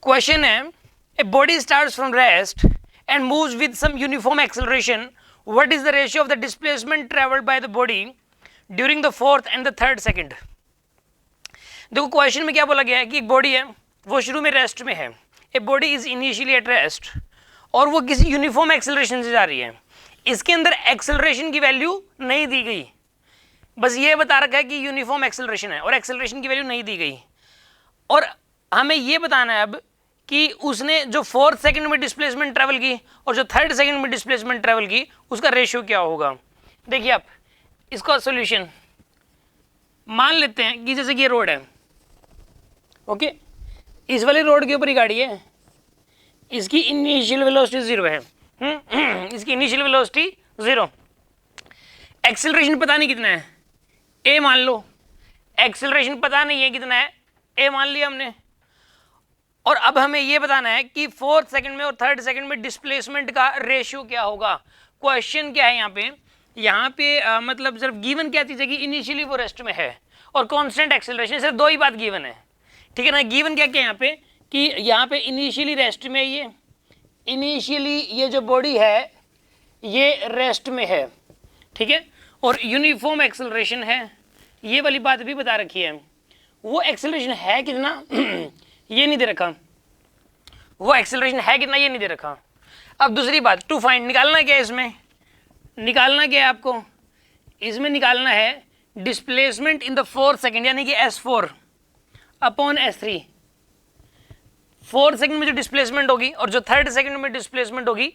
Question है, a body starts from rest and moves with some uniform acceleration, what is the ratio of the displacement travelled by the body during the fourth and the third second. देखो question में क्या बोला गया है कि एक body है, वो शुरू में रेस्ट में है, a body is initially at rest, और वो किसी यूनिफॉर्म एक्सेलरेशन से जा रही है। इसके अंदर एक्सेलरेशन की वैल्यू नहीं दी गई, बस ये बता रखा है कि यूनिफॉर्म एक्सेलरेशन है और एक्सेलरेशन की वैल्यू नहीं दी गई। और हमें ये बताना है अब कि उसने जो फोर्थ सेकंड में डिस्प्लेसमेंट ट्रैवल की और जो थर्ड सेकंड में डिस्प्लेसमेंट ट्रैवल की, उसका रेशियो क्या होगा। देखिए आप इसका सॉल्यूशन मान लेते हैं कि जैसे कि ये रोड है, ओके, इस वाले रोड के ऊपर ही गाड़ी है, इसकी इनिशियल वेलोसिटी 0 है, इसकी इनिशियल वेलोसिटी 0, एक्सेलरेशन पता नहीं कितना है, ए मान लो, एक्सेलरेशन पता नहीं है कितना है, ए मान लिया हमने। और अब हमें ये बताना है कि फोर्थ सेकंड में और थर्ड सेकंड में डिस्प्लेसमेंट का रेशियो क्या होगा। क्वेश्चन क्या है यहाँ पे मतलब सिर्फ गिवन क्या चीज़ है कि इनिशियली वो रेस्ट में है और कांस्टेंट एक्सेलरेशन, सिर्फ दो ही बात गिवन है, ठीक है ना। गिवन क्या क्या यहाँ पे कि यहाँ पे इनिशियली रेस्ट में, ये इनिशियली ये जो बॉडी है ये रेस्ट में है, ठीक है, और यूनिफॉर्म एक्सेलरेशन है, ये वाली बात भी बता रखी है। वो एक्सेलरेशन है कितना ये नहीं दे रखा, वो एक्सेलरेशन है कितना ये नहीं दे रखा। अब दूसरी बात, टू फाइंड, निकालना क्या है इसमें, निकालना क्या है आपको, इसमें निकालना है displacement in the fourth second, यानी कि S4 upon S3। Fourth second में जो डिस्प्लेसमेंट होगी और जो थर्ड सेकंड में डिस्प्लेसमेंट होगी,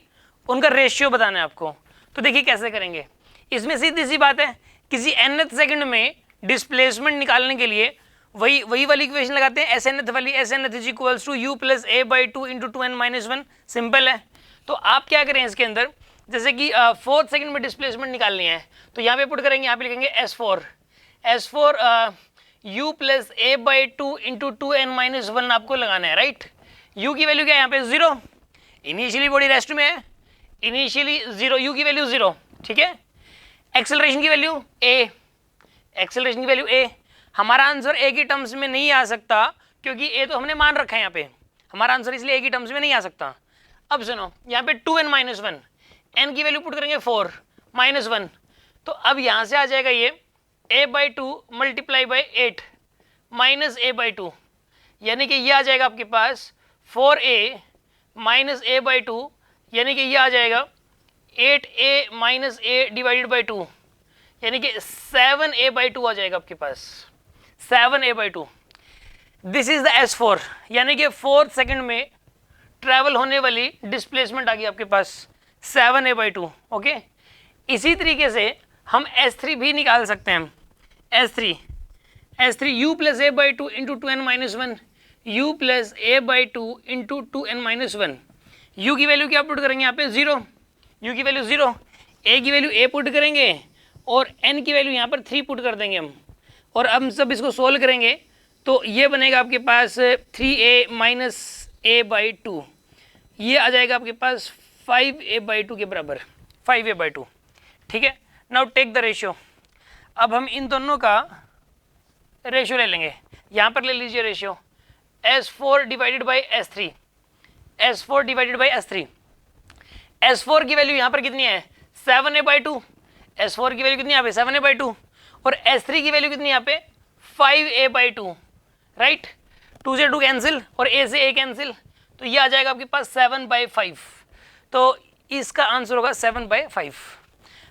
उनका रेशियो बताना है आपको। तो देखिए कैसे करेंगे, इसमें सीधी सी बात है, किसी nth सेकंड में डिस्प्लेसमेंट निकालने के लिए वही वाली इक्वेशन लगाते हैं, SNth वाली, SNth is equals to u plus a by 2 into 2n-1, simple है। तो आप क्या करें इसके अंदर, जैसे कि फोर्थ सेकंड में डिस्प्लेसमेंट निकालनी है तो यहाँ पे पुट करेंगे, यहाँ पे लिखेंगे S4 u plus a by 2 into 2n-1 आपको लगाना है, राइट। u की वैल्यू क्या है यहाँ पे 0, इनिशियली बॉडी रेस्ट में है, इनिशियली 0, u की वैल्यू 0, ठीक है। एक्सेलरेशन की वैल्यू a, एक्सेलरेशन की वैल्यू a, हमारा आंसर a की टर्म्स में नहीं आ सकता क्योंकि a तो हमने मान रखा है यहाँ पे, हमारा आंसर इसलिए a की टर्म्स में नहीं आ सकता। अब सुनो, यहाँ पे 2n-1, n की वैल्यू पुट करेंगे 4 -1, तो अब यहाँ से आ जाएगा ये a by 2 multiply by 8 minus a by 2, यानी कि ये आ जाएगा आपके पास 4a माइनस a बाई 2, यानी कि ये आ जाएगा 8a minus a divided by 2, यानी कि 7a बाई 2 आ जाएगा आपके पास, 7a by 2। This is the S4, यानी कि फोर्थ सेकंड में ट्रैवल होने वाली डिस्प्लेसमेंट आ गई आपके पास 7a बाई 2, ओके। इसी तरीके से हम S3 भी निकाल सकते हैं, S3 u plus a by 2 into 2n-1, u plus a by 2 into 2n-1, u की वैल्यू क्या पुट करेंगे यहाँ पे 0, u की वैल्यू 0, a की वैल्यू a पुट करेंगे और n की वैल्यू यहाँ पर 3 पुट कर देंगे हम, और अब हम सब इसको सोल्व करेंगे तो ये बनेगा आपके पास 3a माइनस a बाई 2, ये आ जाएगा आपके पास 5a बाई 2 के बराबर, 5a बाई 2, ठीक है। नाउ टेक द रेशियो, अब हम इन दोनों का रेशियो ले लेंगे, यहाँ पर ले लीजिए ratio S4 divided by S3, S4 divided by S3। S4 की वैल्यू यहाँ पर कितनी है 7a बाई 2, S4 की वैल्यू कितनी यहाँ पे 7a बाई 2, और S3 की वैल्यू कितनी यहाँ पे 5a बाई 2, राइट। 2 से 2 कैंसिल और a से a कैंसिल, तो ये आ जाएगा आपके पास 7/5, तो इसका आंसर होगा 7/5।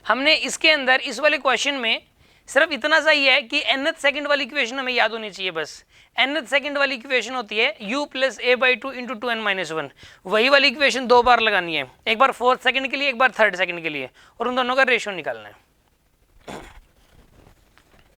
हमने इसके अंदर इस वाले क्वेश्चन में सिर्फ इतना सा ही है कि nth सेकंड वाली इक्वेशन हमें याद होनी चाहिए, बस nth सेकंड वाली इक्वेशन होती है u plus a by 2 into 2n-1, वही वाली इक्वेशन 2 बार लगानी है, एक बार फोर्थ सेकंड के लिए, एक बार थर्ड सेकंड के लिए, और उन दोनों का रेशियो निकालना है।